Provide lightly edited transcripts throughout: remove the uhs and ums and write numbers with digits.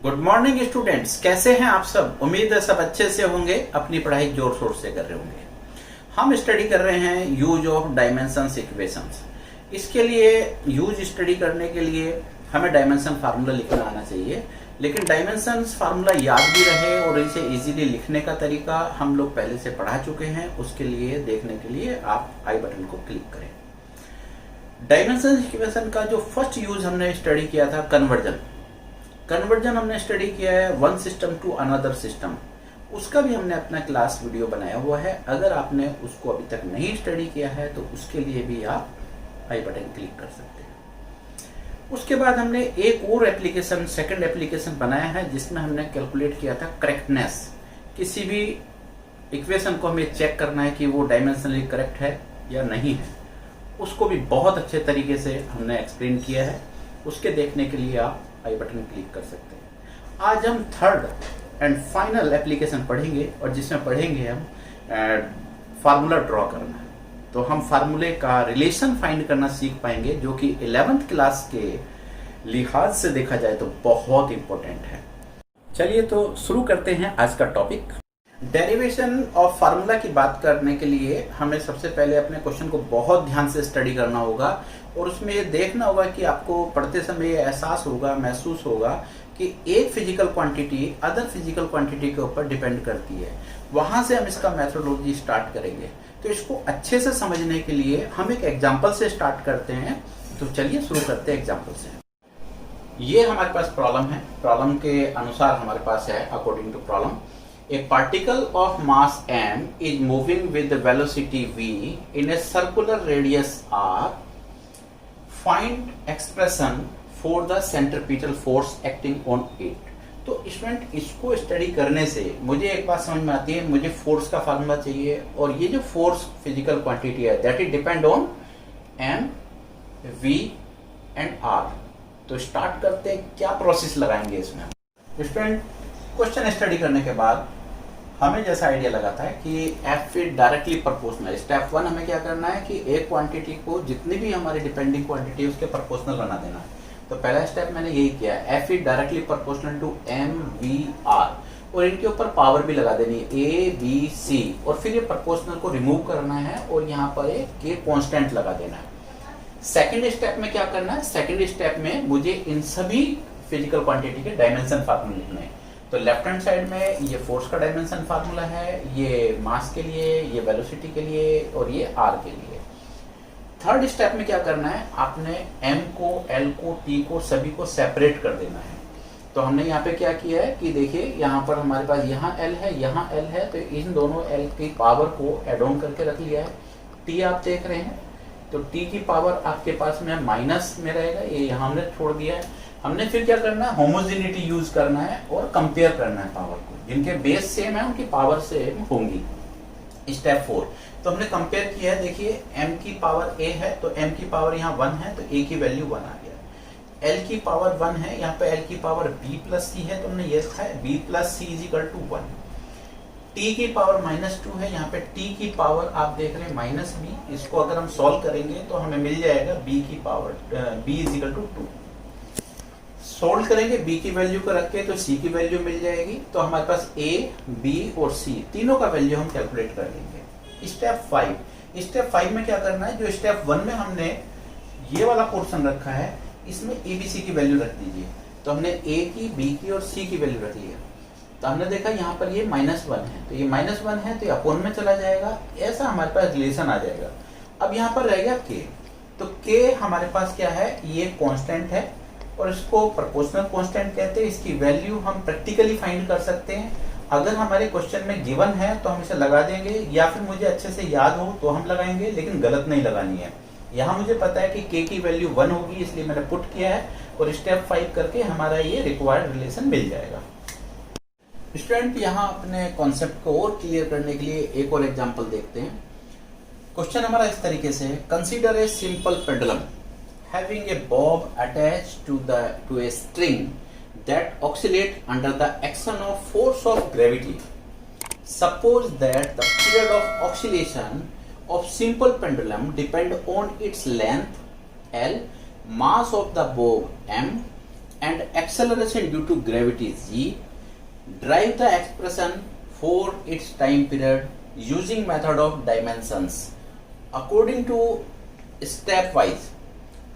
Good morning students, कैसे हैं आप सब। उम्मीद है सब अच्छे से होंगे, अपनी पढ़ाई जोर शोर से कर रहे होंगे। हम स्टडी कर रहे हैं यूज ऑफ डायमेंशंस इक्वेशंस। इसके लिए यूज स्टडी करने के लिए हमें डायमेंशन फार्मूला लिखना आना चाहिए, लेकिन डायमेंशंस फार्मूला याद भी रहे और इसे इजीली लिखने का तरीका हम लोग पहले से पढ़ा चुके हैं। उसके लिए देखने के लिए आप आई बटन को क्लिक करें। डायमेंशन इक्वेशन का जो फर्स्ट यूज हमने स्टडी किया था कन्वर्जन हमने स्टडी किया है one system to another system. उसका भी हमने अपना क्लास वीडियो बनाया हुआ है। अगर आपने उसको अभी तक नहीं स्टडी किया है तो उसके लिए भी आप आई बटन क्लिक कर सकते हैं। उसके बाद हमने एक और एप्लीकेशन, सेकंड एप्लीकेशन बनाया है जिसमें हमने कैलकुलेट किया था करेक्टनेस। किसी भी इक्वेशन को हमें चेक करना है कि वो डायमेंशनली करेक्ट है या नहीं है, उसको भी बहुत अच्छे तरीके से हमने एक्सप्लेन किया है। उसके देखने के लिए आप आई बटन क्लिक कर सकते हैं। आज हम थर्ड एंड फाइनल एप्लीकेशन पढ़ेंगे और जिसमें पढ़ेंगे हम फार्मूला ड्रॉ करना। तो हम फार्मूले का रिलेशन फाइंड करना सीख पाएंगे, जो कि 11th क्लास के लिहाज से देखा जाए तो बहुत इंपॉर्टेंट है। चलिए तो शुरू करते हैं आज का टॉपिक। डेरिवेशन ऑफ फार्मूला की बात करने के लिए हमें सबसे पहले अपने क्वेश्चन को बहुत ध्यान से स्टडी करना होगा और उसमें ये देखना होगा कि आपको पढ़ते समय ये एहसास होगा, महसूस होगा कि एक physical quantity other physical quantity के ऊपर डिपेंड करती है। वहां से हम इसका मेथोडोलॉजी स्टार्ट करेंगे। तो इसको अच्छे से समझने के लिए हम एक एग्जाम्पल से स्टार्ट करते हैं। तो चलिए शुरू करते हैं एग्जाम्पल से। ये हमारे पास प्रॉब्लम है। प्रॉब्लम के अनुसार हमारे पास है, according to problem, a particle of mass m is moving with the velocity v in a circular radius r. Find expression for the centripetal force acting on it. तो स्टूडेंट, इसको study करने से मुझे एक बात समझ में आती है, मुझे फोर्स का फार्मूला चाहिए और ये जो फोर्स फिजिकल क्वांटिटी है that is depend on m, v and r। तो स्टार्ट करते हैं, क्या प्रोसेस लगाएंगे इसमें। स्टूडेंट, क्वेश्चन स्टडी करने के बाद हमें जैसा आइडिया लगाता है कि F is directly proportional. Step 1 हमें क्या करना है कि एक क्वांटिटी को जितनी भी हमारी डिपेंडिंग क्वांटिटी है उसके प्रोपोर्शनल बना देना है। तो पहला स्टेप मैंने यही किया, F is directly proportional to M V R, और इनके ऊपर पावर भी लगा देनी है ए बी सी, और फिर ये प्रोपोर्शनल को रिमूव करना है और यहाँ पर एक के कांस्टेंट लगा देना है। सेकेंड स्टेप में क्या करना है, सेकेंड स्टेप में मुझे इन सभी फिजिकल क्वांटिटी के डायमेंशन फार्मूला लिखने हैं। तो लेफ्ट हैंड साइड में ये फोर्स का डायमेंशन फार्मूला है, ये मास के लिए, ये वेलोसिटी के लिए और ये आर के लिए। थर्ड स्टेप में क्या करना है, आपने एम को, एल को, टी को, सभी को सेपरेट कर देना है। तो हमने यहाँ पे क्या किया है कि देखिए यहाँ पर हमारे पास यहाँ एल है, यहाँ एल है, तो इन दोनों एल की पावर को एड ऑन करके रख लिया है। टी आप देख रहे हैं, तो टी की पावर आपके पास में माइनस में रहेगा, ये यहाँ हमने छोड़ दिया है। हमने फिर क्या करना है, होमोजेनिटी यूज करना है और कंपेयर करना है पावर को। जिनके बेस सेम है उनकी पावर सेम होंगी। स्टेप 4, तो हमने कंपेयर किया है। देखिए m की पावर a है तो m की पावर यहाँ 1 है तो a की वैल्यू 1 आ गया। l की पावर 1 है, यहाँ पे l की पावर b प्लस c है तो हमने ये लिखा है b plus c is equal to 1। t की पावर -2 है, यहाँ पे t की पावर आप देख रहे हैं -b। इसको अगर हम सॉल्व करेंगे तो हमें मिल जाएगा b की power b is equal to 2। Solve करेंगे b की वैल्यू को रख के तो c की वैल्यू मिल जाएगी। तो हमारे पास a, b और c तीनों का वैल्यू हम कैलकुलेट कर लेंगे। स्टेप 5 में क्या करना है, जो स्टेप 1 में हमने ये वाला पोर्शन रखा है इसमें a b c की वैल्यू रख दीजिए। तो हमने a की, b की और c की वैल्यू रख लिया। तो हमने देखा यहाँ पर ये -1 है, तो ये -1 है तो ये अपोन में चला जाएगा, ऐसा हमारे पास रिलेशन आ जाएगा। अब यहाँ पर रह गया k, तो k हमारे पास क्या है, ये कांस्टेंट है और इसको प्रोपोर्शनल कांस्टेंट कहते हैं। इसकी वैल्यू हम प्रैक्टिकली फाइंड कर सकते हैं। अगर हमारे क्वेश्चन में गिवन है तो हम इसे लगा देंगे, या फिर मुझे अच्छे से याद हो तो हम लगाएंगे, लेकिन गलत नहीं लगानी है। यहाँ मुझे पता है कि k की वैल्यू 1 होगी, इसलिए मैंने पुट किया है और स्टेप 5 करके हमारा ये रिक्वायर्ड रिलेशन मिल जाएगा। स्टूडेंट, यहाँ अपने कॉन्सेप्ट को और क्लियर करने के लिए एक और एग्जाम्पल देखते हैं। क्वेश्चन हमारा इस तरीके से है, consider a simple pendulum having a bob attached to a string that oscillate under the action of force of gravity. Suppose that the period of oscillation of simple pendulum depend on its length L, mass of the bob m, and acceleration due to gravity g, derive the expression for its time period using method of dimensions according to step wise।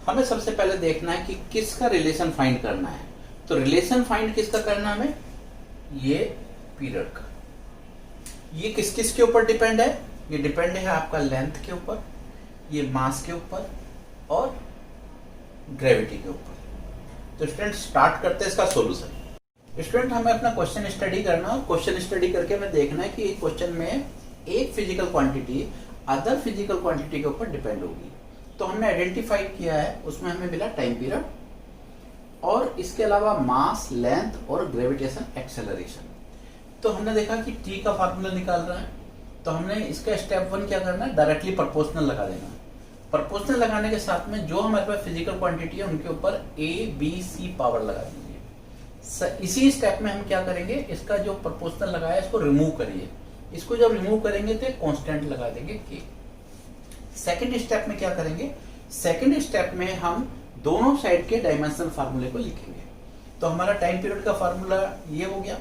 हमें सबसे पहले देखना है कि किसका relation find करना है। तो रिलेशन फाइंड किसका करना है हमें? ये पीरियड का। ये किस किस के ऊपर डिपेंड है? ये डिपेंड है आपका लेंथ के ऊपर, ये मास के ऊपर और ग्रेविटी के ऊपर। तो स्टूडेंट स्टार्ट करते हैं इसका सॉल्यूशन। स्टूडेंट हमें अपना क्वेश्चन स्टडी करना और क्वेश्चन स्टडी करके हमें देखना है कि एक क्वेश्चन में एक physical quantity other physical quantity के ऊपर डिपेंड होगी। तो हमने आइडेंटिफाई किया है, उसमें हमें मिला टाइम पीरियड और इसके अलावा मास, लेंथ और ग्रेविटेशन एक्सेलरेशन। तो हमने देखा कि टी का फार्मूला निकाल रहा है, तो हमने इसका स्टेप 1 क्या करना है? डायरेक्टली प्रोपोर्शनल लगा देना। प्रोपोर्शनल लगाने के साथ में जो हमारे पास फिजिकल क्वांटिटी है उनके ऊपर ए बी सी पावर लगा दीजिए। इसी स्टेप में हम क्या करेंगे? इसका जो प्रोपोर्शनल लगाया इसको रिमूव करिए। इसको जब रिमूव करेंगे तो कांस्टेंट लगा देंगे के। सेकंड स्टेप में क्या करेंगे? सेकंड स्टेप में हम दोनों साइड के डायमेंशनल फार्मूले को लिखेंगे। तो हमारा टाइम पीरियड का फार्मूला ये हो गया।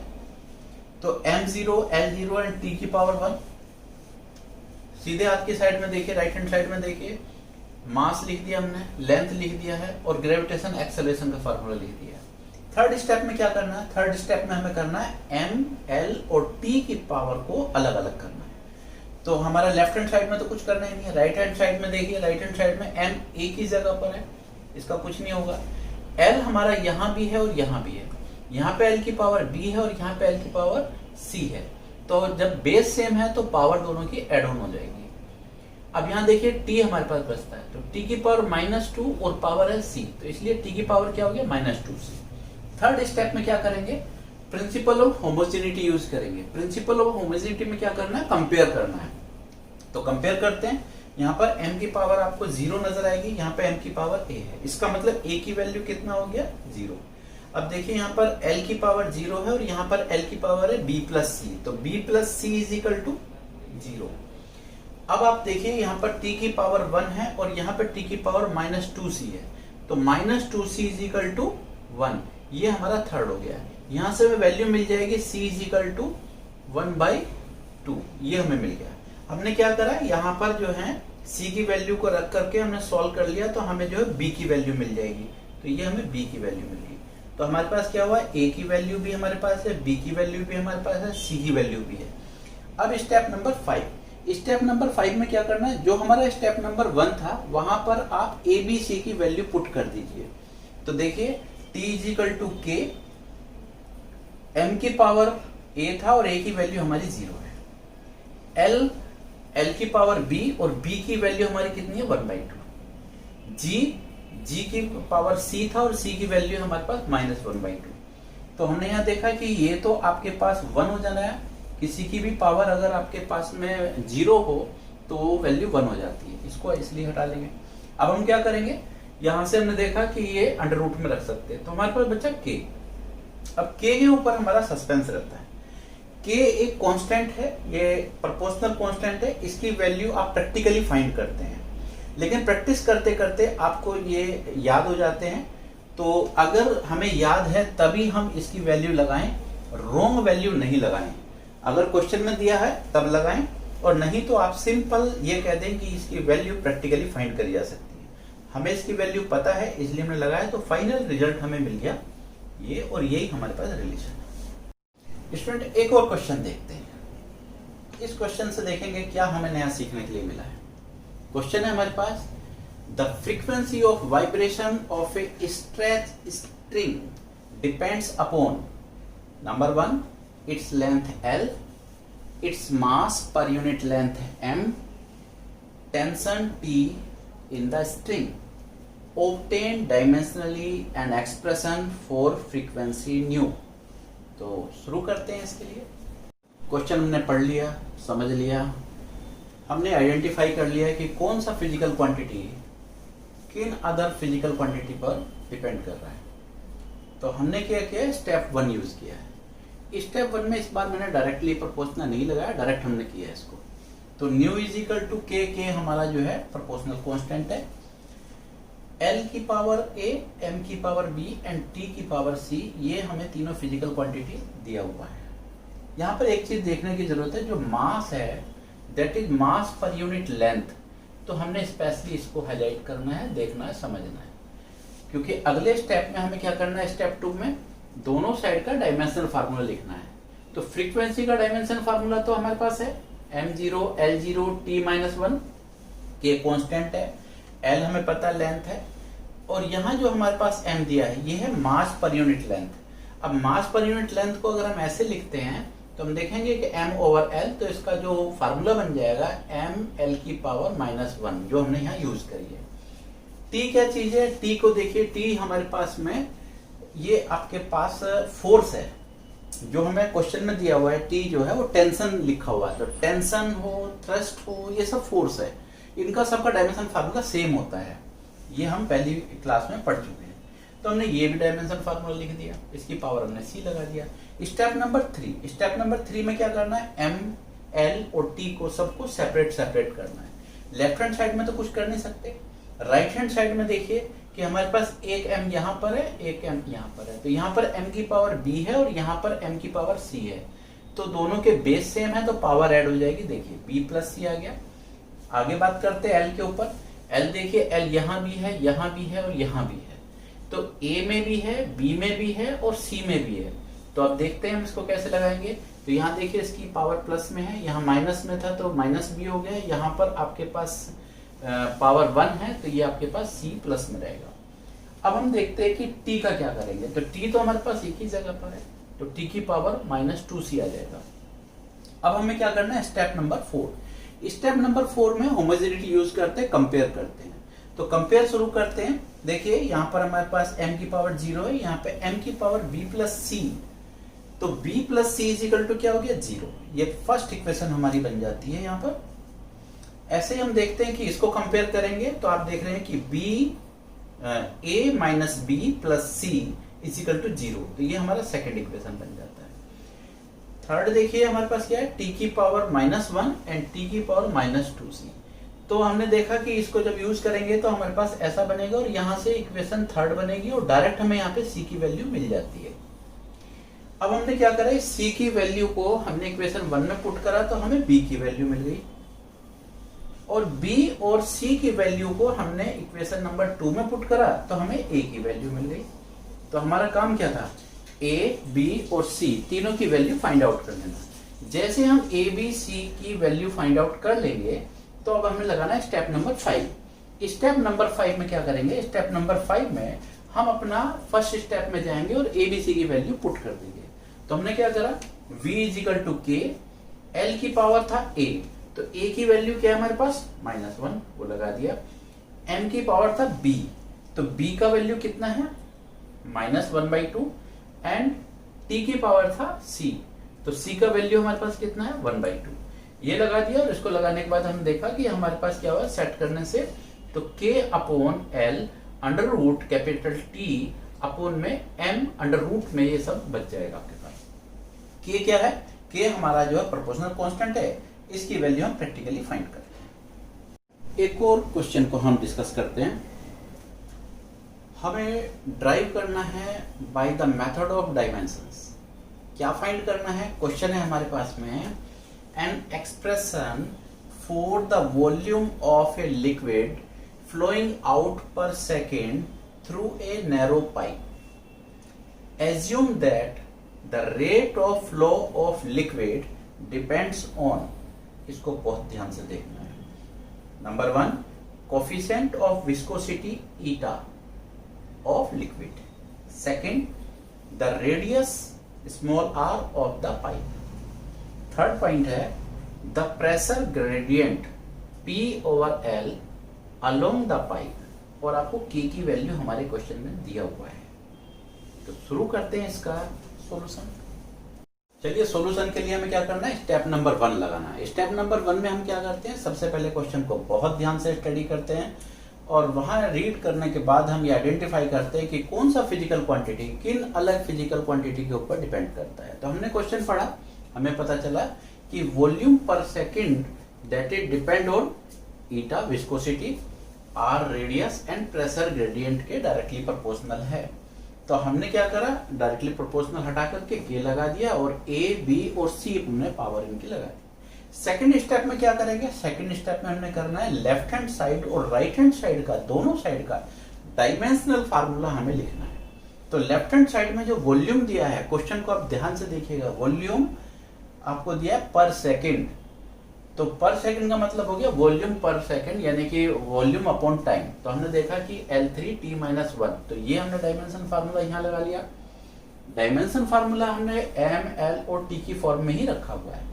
तो m0 L0 एंड t की पावर 1। सीधे हाथ की साइड में देखिए, राइट हैंड साइड में देखिए, मास लिख दिया हमने, लेंथ लिख दिया है और ग्रेविटेशन एक्सेलरेशन का फार्मूला लिख दिया है। थर्ड स्टेप में क्या करना है? थर्ड स्टेप में हमें करना है m, l और t की पावर को अलग अलग करना है। तो हमारा लेफ्ट हैंड साइड में तो कुछ करना ही नहीं है। राइट हैंड साइड में देखिए, राइट हैंड साइड में m एक ही जगह पर है, इसका कुछ नहीं होगा। l हमारा यहाँ भी है और यहाँ भी है। यहाँ पे l की पावर b है और यहाँ पे l की पावर c है। तो जब बेस सेम है तो पावर दोनों की एड ऑन हो जाएगी। अब यहाँ देखिए t हमारे पास बचता है, तो t की पावर -2 और पावर है c, तो इसलिए t की पावर क्या हो गया? -2c। थर्ड स्टेप में क्या करेंगे? प्रिंसिपल ऑफ होमोजेनिटी यूज करेंगे। प्रिंसिपल ऑफ होमोजेनिटी में क्या करना है? कंपेयर करना है। तो कंपेयर करते हैं। यहाँ पर m की पावर आपको 0 नजर आएगी, यहाँ पे m की पावर a है। इसका मतलब a की वैल्यू कितना हो गया? 0। अब देखिए यहाँ पर l की पावर 0 है और यहाँ पर l की पावर है b प्लस सी, तो b plus C is equal to 0। अब आप देखिए यहाँ पर t की पावर 1 है और यहाँ पर t की पावर -2c है, तो -2c इज इक्वल टू 1। ये हमारा थर्ड हो गया। यहाँ से हमें वैल्यू मिल जाएगी c इज इक्वल टू 1/2, ये हमें मिल गया। हमने क्या करा? यहाँ पर जो है c की वैल्यू को रख करके हमने सॉल्व कर लिया, तो हमें जो है b की वैल्यू मिल जाएगी। तो ये हमें b की वैल्यू मिल गई। तो हमारे पास क्या हुआ? a की वैल्यू भी हमारे पास है, b की वैल्यू भी हमारे पास है, c की वैल्यू भी है। अब स्टेप नंबर 5। स्टेप नंबर 5 में क्या करना है? जो हमारा स्टेप नंबर 1 था वहां पर आप a b c की वैल्यू पुट कर दीजिए। तो देखिए t is equal to k, m की पावर a था और a की वैल्यू हमारी 0 है। l की पावर b और b की वैल्यू हमारी कितनी है? 1/2। g की पावर c था और c की वैल्यू हमारे पास -1/2। तो हमने यहाँ देखा कि ये तो आपके पास 1 हो जाना है। किसी की भी पावर अगर आपके पास में 0 हो तो वैल्यू 1 हो जाती है, इसको इसलिए हटा लेंगे। अब हम क्या करेंगे? यहां से हमने देखा कि ये अंडर रूट में रख सकते हैं, तो हमारे पास बचा k। अब k के ऊपर हमारा सस्पेंस रहता है। k एक कांस्टेंट है, ये प्रोपोर्शनल कांस्टेंट है, इसकी वैल्यू आप प्रैक्टिकली फाइंड करते हैं, लेकिन प्रैक्टिस करते करते आपको ये याद हो जाते हैं। तो अगर हमें याद है तभी हम इसकी वैल्यू लगाएं, रॉन्ग वैल्यू नहीं लगाएं। अगर क्वेश्चन में दिया है तब लगाएं, और नहीं तो आप सिंपल ये कह दें कि इसकी वैल्यू प्रैक्टिकली फाइंड करी जा सकती है। हमें इसकी वैल्यू पता है इसलिए हमने लगाया, तो फाइनल रिजल्ट हमें मिल गया ये, और यही हमारे पास रिलेशन है। स्टूडेंट एक और क्वेश्चन देखते हैं। इस क्वेश्चन से देखेंगे क्या हमें नया सीखने के लिए मिला है। क्वेश्चन है हमारे पास, the frequency of vibration of a stretch string depends upon number 1 its length L, its mass per unit length M, tension T in the string. Obtain dimensionally an expression for frequency nu. तो शुरू करते हैं इसके लिए। Question हमने पढ़ लिया, समझ लिया, हमने आइडेंटिफाई कर लिया कि कौन सा फिजिकल क्वांटिटी किन अदर फिजिकल क्वांटिटी पर डिपेंड कर रहा है। तो हमने क्या किया? स्टेप 1 यूज किया है। स्टेप 1 में इस बार मैंने डायरेक्टली प्रोपोर्शनल नहीं लगाया, डायरेक्ट हमने किया है इसको। तो न्यू इज इक्वल टू के हमारा जो है प्रोपोर्शनल कांस्टेंट है। L की पावर A, M की पावर B एंड T की पावर C, ये हमें तीनों फिजिकल क्वांटिटी दिया हुआ है। यहाँ पर एक चीज देखने की जरूरत है, जो मास है that is mass per unit length, तो हमने स्पेशली इसको हाईलाइट करना है, देखना है, समझना है, क्योंकि अगले स्टेप में हमें क्या करना है, स्टेप 2 में दोनों साइड का डायमेंशनल फार्मूला लिखना है। तो फ्रीक्वेंसी का डायमेंशन फार्मूला तो हमारे पास है m0 L0 t-1, के कांस्टेंट है, L हमें पता लेंथ है, और यहाँ जो हमारे पास m दिया है ये है मास पर यूनिट लेंथ। अब मास पर यूनिट लेंथ को अगर हम ऐसे लिखते हैं तो हम देखेंगे कि m/L, तो इसका जो फार्मूला बन जाएगा mL की पावर -1, जो हमने यहाँ यूज करी है। T क्या चीज है, T को देखिए, T हमारे पास में ये आपके पास फोर्स है, जो हमें क्वेश्चन में दिया हुआ है। T जो है वो टेंशन लिखा हुआ है, तो टेंशन हो, थ्रस्ट हो, ये सब फोर्स है, इनका सबका डायमेंशन फार्मूला सेम होता है, ये हम पहली क्लास में पढ़ चुके हैं। तो हमने ये भी डायमेंशन फार्मूला लिख दिया, इसकी पावर हमने C लगा दिया। स्टेप नंबर 3 में क्या करना है, M, L और T को सबको सेपरेट करना है। लेफ्ट हैंड साइड में तो कुछ कर नहीं सकते, राइट हैंड साइड में देखिए कि हमारे पास एक m यहाँ पर है, एक m यहाँ पर है, तो यहाँ पर m की पावर b है और यहाँ पर m की पावर c है, तो दोनों के बेस सेम है, तो पावर ऐड हो जाएगी। देखिए b प्लस c आ गया। आगे बात करते हैं l के ऊपर। l देखिए, l यहाँ भी है, यहाँ भी है और यहाँ भी है, तो a में भी है, b में भी है और c में भी है। तो अब देखते हैं हम इसको कैसे लगाएंगे। तो यहाँ देखिए इसकी पावर प्लस में है, यहाँ माइनस में था तो माइनस भी हो गया, यहाँ पर आपके पास पावर 1 है, तो ये आपके पास C प्लस में रहेगा। अब हम देखते हैं कि T का क्या करेंगे। तो T तो हमारे पास एक ही जगह पर है, तो T की पावर -2C आ जाएगा। अब हमें क्या करना है, स्टेप नंबर 4। स्टेप नंबर 4 में होमोजेनिटी यूज करते हैं, कंपेयर करते हैं। तो कंपेयर शुरू करते हैं। देखिए यहाँ पर हमारे पास m की पावर 0 है, यहाँ पे m की पावर b प्लस c, तो b plus c is equal to क्या हो गया, 0। ये फर्स्ट इक्वेशन हमारी बन जाती है यहाँ पर। ऐसे ही हम देखते हैं कि इसको कंपेयर करेंगे, तो आप देख रहे हैं कि a minus b plus c is equal to 0, तो ये हमारा सेकेंड इक्वेशन बन जाता है। थर्ड देखिए हमारे पास क्या है, t की पावर -1 एंड t की पावर -2c। तो हमने देखा कि इसको जब यूज करेंगे तो हमारे पास ऐसा बनेगा, और यहाँ से इक्वेशन थर्ड बनेगी और डायरेक्ट हमें यहाँ पे c की वैल्यू मिल जाती है। अब हमने क्या करा, c की वैल्यू को हमने इक्वेशन 1 में पुट करा, तो हमें b की वैल्यू मिल गई, और b और c की वैल्यू को हमने इक्वेशन नंबर 2 में पुट करा, तो हमें a की वैल्यू मिल गई। तो हमारा काम क्या था, a, b और c तीनों की वैल्यू फाइंड आउट कर लेना। जैसे हम a, b, c की वैल्यू फाइंड आउट कर लेंगे, तो अब हमें लगाना है स्टेप नंबर 5। स्टेप नंबर 5 में क्या करेंगे, स्टेप नंबर 5 में हम अपना फर्स्ट स्टेप में जाएंगे और a, b, c की वैल्यू पुट कर देंगे। तो हमने क्या करा, v is equal to k, l की पावर था a, तो a की वैल्यू क्या है हमारे पास, -1, वो लगा दिया। m की पावर था b, तो b का वैल्यू कितना है, -1/2, एंड t की पावर था c, तो c का वैल्यू हमारे पास कितना है, 1/2। ये लगा दिया, और इसको लगाने के बाद हम देखा कि हमारे पास क्या हुआ, सेट करने से तो k/l under root capital T upon में m अंडर रूट में ये सब बच जाएगा आपके पास। k क्या है, k हमारा जो है प्रोपोर्शनल कांस्टेंट है, इसकी वैल्यू हम प्रैक्टिकली फाइंड करते हैं। एक और क्वेश्चन को हम डिस्कस करते हैं। हमें ड्राइव करना है by the method of dimensions. क्या फाइंड करना है, क्वेश्चन है हमारे पास में, an expression for the volume of a liquid flowing out per second through a narrow pipe. Assume that the rate of flow of liquid depends on, इसको बहुत ध्यान से देखना है। Number 1, coefficient of viscosity eta of liquid. Second, the radius small r of the pipe. Third point है the pressure gradient P/L along the pipe, और आपको k की वैल्यू हमारे क्वेश्चन में दिया हुआ है। तो शुरू करते हैं इसका सॉल्यूशन। चलिए, सॉल्यूशन के लिए हमें क्या करना है, स्टेप नंबर 1 लगाना है। स्टेप नंबर 1 में हम क्या करते हैं, सबसे पहले क्वेश्चन को बहुत ध्यान से स्टडी करते हैं, और वहां रीड करने के बाद हम ये आइडेंटिफाई करते हैं कि कौन सा फिजिकल क्वांटिटी किन अलग फिजिकल क्वांटिटी के ऊपर डिपेंड करता है। तो हमने क्वेश्चन पढ़ा, हमें पता चला कि वॉल्यूम पर second that is depend on eta viscosity, R radius and pressure gradient के डायरेक्टली प्रोपोर्शनल है। तो हमने क्या करा, डायरेक्टली प्रोपोर्शनल हटा करके के लगा दिया और ए बी और सी हमने पावर इनकी लगा दी। सेकंड स्टेप में क्या करेंगे, सेकंड स्टेप में हमने करना है लेफ्ट हैंड साइड और राइट हैंड साइड का, दोनों साइड का डायमेंशनल फार्मूला हमें लिखना है। तो लेफ्ट हैंड साइड में जो वॉल्यूम दिया है, क्वेश्चन को आप ध्यान से देखिएगा, वॉल्यूम आपको दिया है पर सेकेंड। तो पर सेकंड का मतलब हो गया वॉल्यूम पर सेकंड, यानी कि वॉल्यूम अपॉन टाइम। तो हमने देखा कि L3T-1, तो ये हमने डायमेंशन फार्मूला यहाँ लगा लिया। डायमेंशन फार्मूला हमने M, L और T की फॉर्म में ही रखा हुआ है।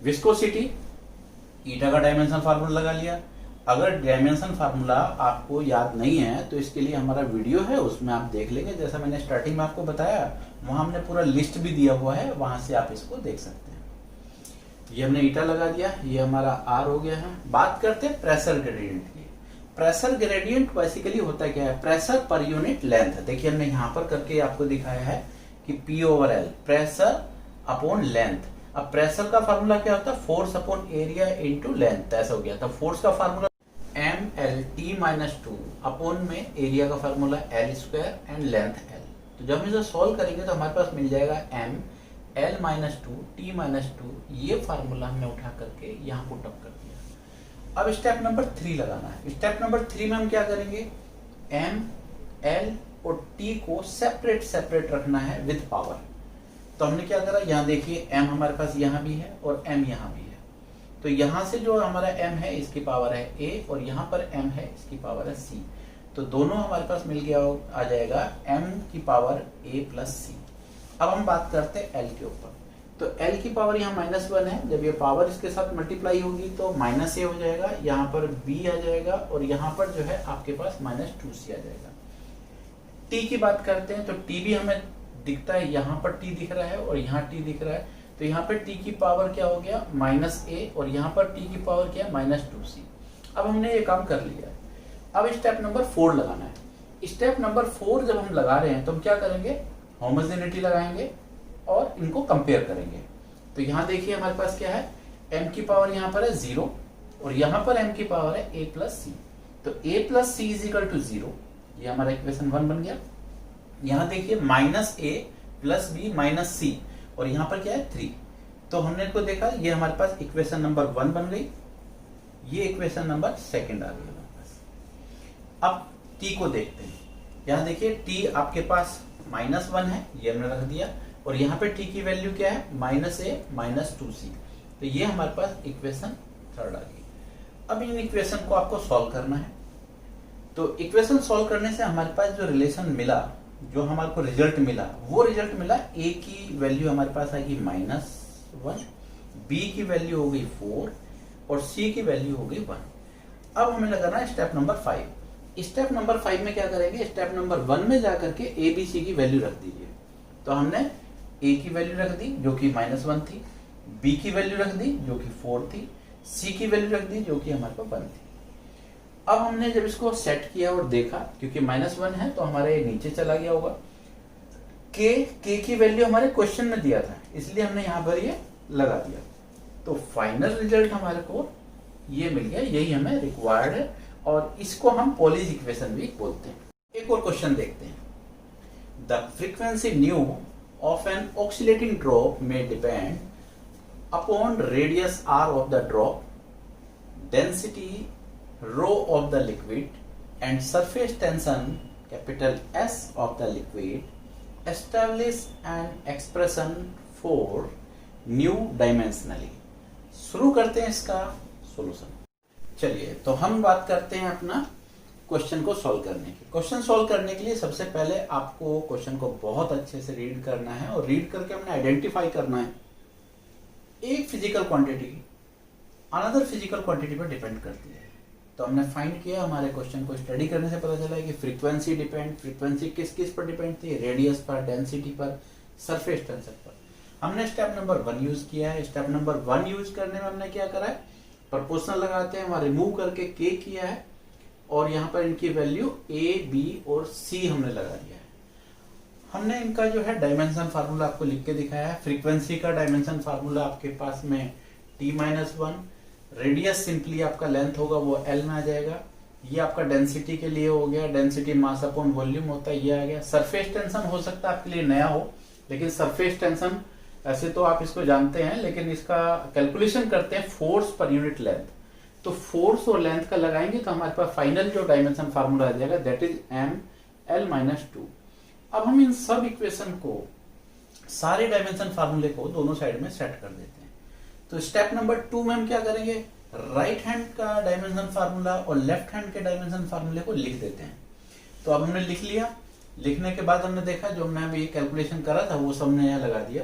विस्कोसिटी, ईटा का डायमेंशन फार्मूला लगा लिया। अगर डायमेंशन फार्मूला आपको याद नहीं है तो इसके लिए हमारा वीडियो है, उसमें आप देख लेंगे। जैसा मैंने स्टार्टिंग में आपको बताया, वहां हमने पूरा लिस्ट भी दिया हुआ है, वहां से आप इसको देख सकते हैं। ये हमने ईटा लगा दिया, ये हमारा आर हो गया है। बात करते हैं प्रेशर ग्रेडियंट की। प्रेशर ग्रेडियंट बेसिकली होता क्या है, प्रेशर पर यूनिट लेंथ। देखिए हमने यहाँ पर करके आपको दिखाया है कि P/L, प्रेशर अपॉन लेंथ। अब प्रेशर का फार्मूला क्या होता है, force upon area into length, ऐसा हो गया। तो फोर्स का फार्मूला MLT-2 अपॉन में एरिया का formula L² and length L। तो जब हम इसे सॉल्व करेंगे तो हमारे पास मिल जाएगा ML-2T-2, ये फार्मूला हमने उठा करके यहाँ पुट अप कर दिया। अब स्टेप नंबर 3 लगाना है। स्टेप नंबर 3 में हम क्या करेंगे, M, L और T को सेपरेट सेपरेट रखना है विद पावर। तो हमने क्या करा, यहाँ देखिए M हमारे पास यहाँ भी है और M यहाँ भी है। तो यहाँ से जो हमारा M है इसकी पावर है A और यहाँ पर M है इसकी पावर है C। तो दोनों हमारे पास मिल गया, आ जाएगा M की पावर A प्लस C। अब हम बात करते हैं L के ऊपर। तो L की पावर यहाँ -1 है, जब ये पावर इसके साथ मल्टीप्लाई होगी तो -A हो जाएगा, यहाँ पर B आ जाएगा और यहाँ पर जो है आपके पास -2C आ जाएगा। T की बात करते हैं तो T भी हमें दिखता है, यहाँ पर T दिख रहा है और यहाँ T दिख रहा है। तो यहाँ पे T की पावर क्या हो गया, -A और यहाँ पर T की पावर क्या है, -2C। अब हमने ये काम कर लिया है। अब स्टेप नंबर 4 लगाना है। स्टेप नंबर 4 जब हम लगा रहे हैं तो हम क्या करेंगे, होमोजेनिटी लगाएंगे और इनको कंपेयर करेंगे। तो यहाँ देखिए हमारे पास क्या है, M की पावर यहाँ पर है 0 और यहाँ पर M की पावर है A प्लस C। तो A plus C is equal to 0, ये हमारा इक्वेशन 1 बन गया। यहाँ देखिए -A plus B minus C और यहाँ पर क्या है 3। तो हमने इसको देखा, ये हमारे पास इक्वेशन नंबर 1 बन गई, ये इक्वेशन नंबर 2 आ गई हमारे पास। अब T को देखते हैं। यहाँ देखिए T आपके पास -1 है, ये हमने रख दिया और यहाँ पे T की वैल्यू क्या है, -A -2C। तो ये हमारे पास इक्वेशन 3 आ गई। अब इन इक्वेशन को आपको सॉल्व करना है। तो इक्वेशन सॉल्व करने से हमारे पास जो रिलेशन मिला, जो हमारे को रिजल्ट मिला, वो रिजल्ट मिला A की वैल्यू हमारे पास आएगी -1, B की वैल्यू हो गई 4 और C की वैल्यू हो गई 1। अब हमें लगाना है स्टेप नंबर 5। स्टेप नंबर 5 में क्या करेंगे, स्टेप नंबर 1 में जाकर के A, B, C की वैल्यू रख दीजिए। तो हमने A की वैल्यू रख दी जो कि -1 थी, B की वैल्यू रख दी जो कि 4 थी, C की वैल्यू रख दी जो कि हमारे पास 1 थी। अब हमने जब इसको सेट किया और देखा, क्योंकि -1 है तो हमारे नीचे चला गया होगा। K की वैल्यू हमारे क्वेश्चन में दिया था, इसलिए हमने यहाँ पर ये लगा दिया। तो फाइनल रिजल्ट हमारे को ये मिल गया, यही हमें रिक्वायर्ड है और इसको हम पॉलीज इक्वेशन भी बोलते हैं। एक और क्वेश्चन देखते हैं। The frequency nu of an oscillating drop में depend upon radius r of the drop, density rho of the liquid and surface tension capital S of the liquid. Establish an expression for new dimensionally. शुरू करते हैं इसका solution. चलिए तो हम बात करते हैं अपना क्वेश्चन को सॉल्व करने की। क्वेश्चन सॉल्व करने के लिए सबसे पहले आपको क्वेश्चन को बहुत अच्छे से रीड करना है और रीड करके हमने आइडेंटिफाई करना है एक physical quantity another physical quantity पर डिपेंड करती है। तो हमने फाइंड किया, हमारे क्वेश्चन को स्टडी करने से पता चला है कि फ्रीक्वेंसी किस किस पर डिपेंड थी, रेडियस पर, डेंसिटी पर, सरफेस टेंशन पर। हमने स्टेप नंबर 1 यूज किया है। स्टेप नंबर 1 यूज करने में हमने क्या करा है, प्रोपोर्शनल लगाते हैं, वहां रिमूव करके K किया है और यहाँ पर इनकी वैल्यू A, B और C हमने लगा दिया है। हमने इनका जो है डायमेंशन फार्मूला आपको लिख के दिखाया है। फ्रीक्वेंसी का डायमेंशन फार्मूला आपके पास में T-1, रेडियस सिंपली आपका लेंथ होगा वो L में आ जाएगा, ये आपका डेंसिटी के लिए हो गया, डेंसिटी मास अपॉन वॉल्यूम होता है, ये आ गया। सरफेस टेंशन हो सकता है आपके लिए नया हो, लेकिन सरफेस टेंशन ऐसे तो आप इसको जानते हैं, लेकिन इसका कैलकुलेशन करते हैं फोर्स पर यूनिट लेंथ। तो फोर्स और लेंथ का लगाएंगे तो हमारे पास फाइनल जो डायमेंशन फार्मूला आ जाएगा दैट इज ML-2। अब हम इन सब इक्वेशन को, सारे डायमेंशन फार्मूले को दोनों साइड में सेट कर देते हैं। तो स्टेप नंबर 2 में हम क्या करेंगे, राइट हैंड का डायमेंशन फार्मूला और लेफ्ट हैंड के डायमेंशन फार्मूले को लिख देते हैं। तो अब हमने लिख लिया, लिखने के बाद हमने देखा जो हमने अभी कैलकुलेशन करा था वो सब हमने यहाँ लगा दिया।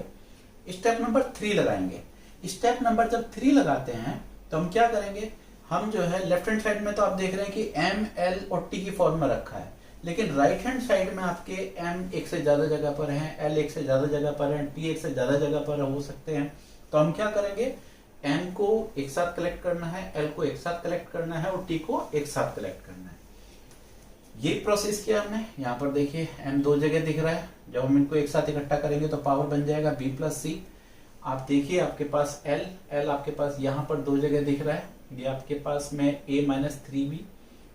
स्टेप नंबर 3 लगाएंगे। स्टेप नंबर जब 3 लगाते हैं तो हम क्या करेंगे, हम जो है लेफ्ट हैंड साइड में तो आप देख रहे हैं कि ML और T की फॉर्म में रखा है, लेकिन राइट हैंड साइड में आपके M एक से ज्यादा जगह पर है, L एक से ज्यादा जगह पर है, T एक से ज्यादा जगह पर हो सकते हैं। तो हम क्या करेंगे, M को एक साथ कलेक्ट करना है, L को एक साथ कलेक्ट करना है और T को एक साथ कलेक्ट करना है। ये प्रोसेस किया हमने। यहाँ पर देखिए M दो जगह दिख रहा है, जब हम इनको एक साथ इकट्ठा करेंगे तो पावर बन जाएगा B+C। आप देखिए आपके पास L आपके पास यहाँ पर दो जगह दिख रहा है, ये आपके पास में A-3B।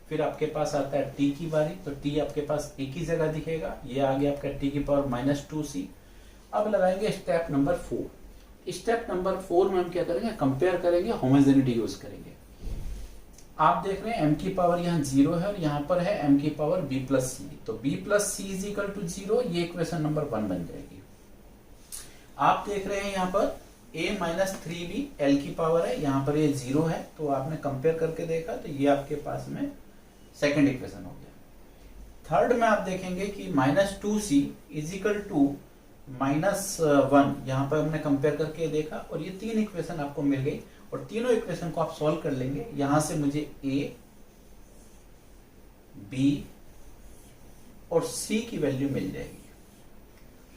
फिर आपके पास आता है T की बारी, तो T आपके पास एक ही जगह दिखेगा, ये आ गया आपका T की पावर -2C। अब लगाएंगे स्टेप नंबर 4। स्टेप नंबर 4 में हम क्या करेंगे, कंपेयर करेंगे, होमोजेनिटी यूज करेंगे। आप देख रहे हैं M की पावर यहाँ 0 है और यहाँ पर है M की पावर B+C, तो B+C = 0, ये इक्वेशन नंबर 1 बन जाएगी। आप देख रहे हैं यहाँ पर A-3B L की पावर है, यहाँ पर ये 0 है, तो आपने कंपेयर करके देखा तो ये आपके पास में सेकंड इक्वेशन हो गया। थर्ड में आप देखेंगे कि -2C = -1, यहाँ पर हमने कंपेयर करके देखा और ये 3 इक्वेशन आपको मिल गई और तीनों इक्वेशन को आप सॉल्व कर लेंगे। यहां से मुझे A, B और C की वैल्यू मिल जाएगी।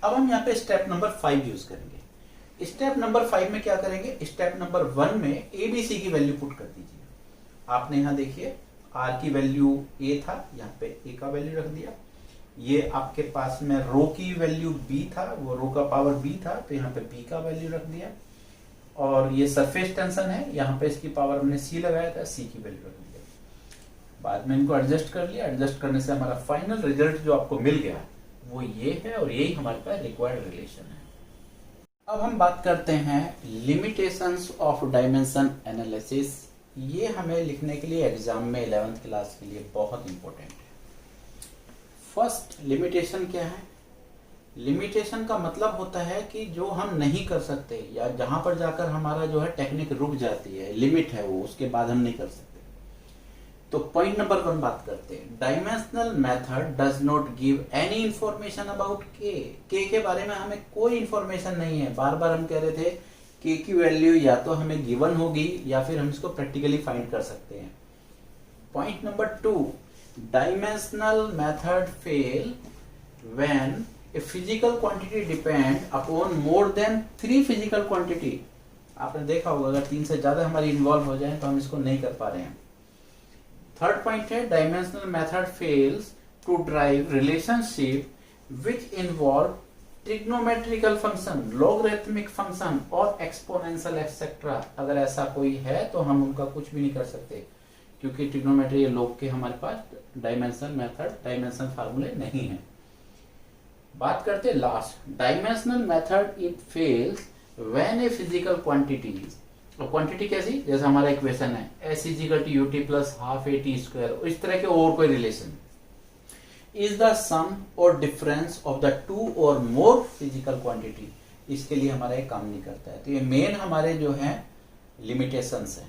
अब हम यहाँ पे स्टेप नंबर 5 यूज करेंगे। स्टेप नंबर 5 में क्या करेंगे, स्टेप नंबर 1 में ABC की वैल्यू पुट कर दीजिए। आपने यहाँ देखिए R की वैल्यू A था, यहाँ पे A का वैल्यू रख दिया। ये आपके पास में रो की वैल्यू B था, वो रो का पावर B था, तो यहाँ पे B का वैल्यू रख दिया। और ये सरफेस टेंशन है, यहाँ पे इसकी पावर हमने C लगाया था, C की वैल्यू रख दिया। बाद में इनको एडजस्ट कर लिया, एडजस्ट करने से हमारा फाइनल रिजल्ट जो आपको मिल गया वो ये है और यही हमारे पास रिक्वायर्ड रिलेशन है। अब हम बात करते हैं लिमिटेशंस ऑफ डायमेंशन एनालिसिस। ये हमें लिखने के लिए एग्जाम में 11th क्लास के लिए बहुत इंपॉर्टेंट है। फर्स्ट, लिमिटेशन क्या है? लिमिटेशन का मतलब होता है कि जो हम नहीं कर सकते या जहां पर जाकर हमारा जो है टेक्निक रुक जाती है, लिमिट है वो, उसके बाद हम नहीं कर सकते। तो पॉइंट नंबर 1 बात करते हैं। Dimensional method does not give any information about के के बारे में हमें कोई इंफॉर्मेशन नहीं है। बार बार हम कह रहे थे के की वैल्यू या तो हमें गिवन होगी या फिर हम इसको प्रैक्टिकली फाइंड कर सकते हैं। Point number 2, dimensional method fail when a physical quantity depend upon more than 3 physical quantity। आपने देखा होगा अगर 3 से ज्यादा हमारी इन्वॉल्व हो जाए तो हम इसको नहीं कर पा रहे हैं। थर्ड पॉइंट है dimensional method fails to drive relationship which involve trigonometrical function, logarithmic function और एक्सपोनेंशियल एक्सेट्रा। अगर ऐसा कोई है तो हम उनका कुछ भी नहीं कर सकते, क्योंकि ट्रिग्नोमेट्री लॉग के हमारे पास डायमेंशनल मेथड, डायमेंशनल फार्मूले नहीं है। बात करते हैं last, dimensional method it fails when a physical quantities, और क्वांटिटी कैसी, जैसे हमारा इक्वेशन है S = UT + ½ AT², इस तरह के और कोई रिलेशन इज द सम और डिफरेंस ऑफ द 2 और मोर फिजिकल क्वांटिटी, इसके लिए हमारा ये काम नहीं करता है। तो ये मेन हमारे जो है लिमिटेशंस है।